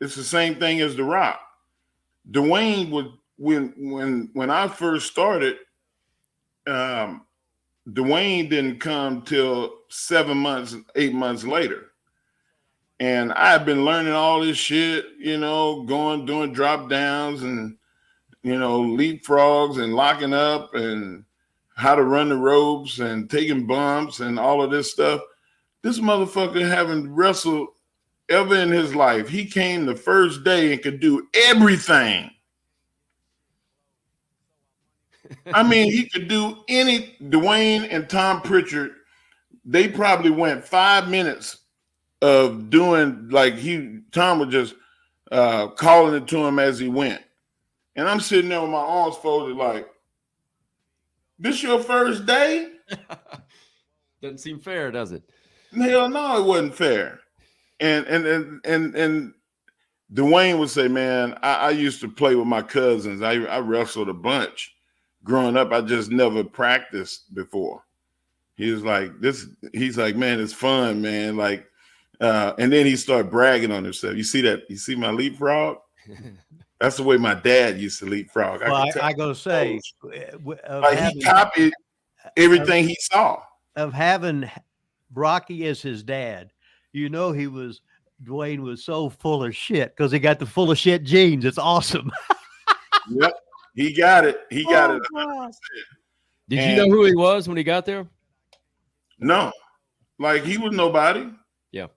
it's the same thing as The Rock. Dwayne would when I first started, Dwayne didn't come till 7 months, 8 months later. And I had been learning all this shit, doing drop downs and, leapfrogs and locking up and how to run the ropes and taking bumps and all of this stuff. This motherfucker haven't wrestled ever in his life. He came the first day and could do everything. I mean, he could do any. Dwayne and Tom Prichard, they probably went 5 minutes of doing Tom was just calling it to him as he went. And I'm sitting there with my arms folded like, this your first day? Doesn't seem fair, does it? Hell no, it wasn't fair. And Dwayne would say, man, I used to play with my cousins. I wrestled a bunch. Growing up, I just never practiced before. He's like, man, it's fun, man. And then he started bragging on himself. You see that? You see my leapfrog? That's the way my dad used to leapfrog. Well, I gotta say, he copied everything he saw. Of having Rocky as his dad, Dwayne was so full of shit because he got the full of shit genes. It's awesome. Yep. He got it. He got it. 100%. Did you know who he was when he got there? No. He was nobody. Yeah.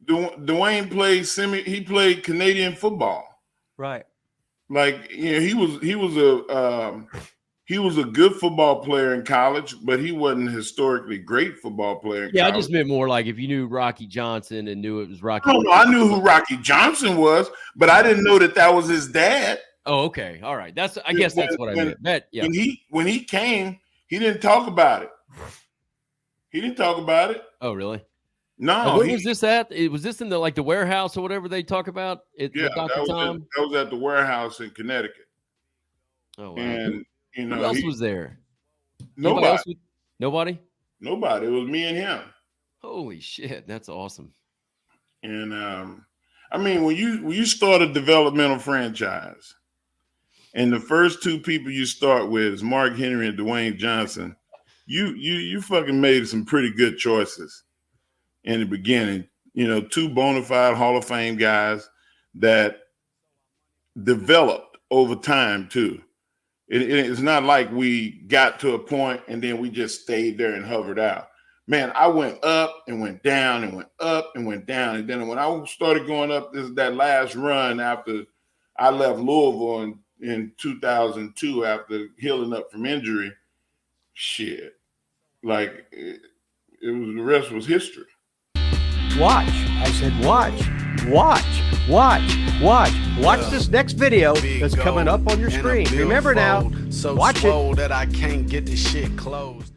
Dwayne played Canadian football. Right. He was a good football player in college, but he wasn't a historically great football player in college. I just meant more like if you knew Rocky Johnson and knew it was Rocky. No, I knew who Rocky Johnson was, but I didn't know that was his dad. Oh, okay. All right. I guess that's what I meant. Yeah. When he came, he didn't talk about it. He didn't talk about it. Oh, really? No. Where was this at? Was this in the warehouse or whatever they talk about? That was at the warehouse in Connecticut. Oh, wow. And who else was there? Nobody. Nobody? Nobody. It was me and him. Holy shit, that's awesome. And I mean, when you start a developmental franchise, and the first two people you start with is Mark Henry and Dwayne Johnson, you fucking made some pretty good choices in the beginning. Two bona fide Hall of Fame guys that developed over time too. It's not like we got to a point and then we just stayed there and hovered out. Man, I went up and went down and went up and went down. And then when I started going up that last run after I left Louisville in 2002 after healing up from injury, shit, the rest was history. Watch. I said, watch this next video that's coming up on your screen. Remember now, watch it. That I can't get this shit closed.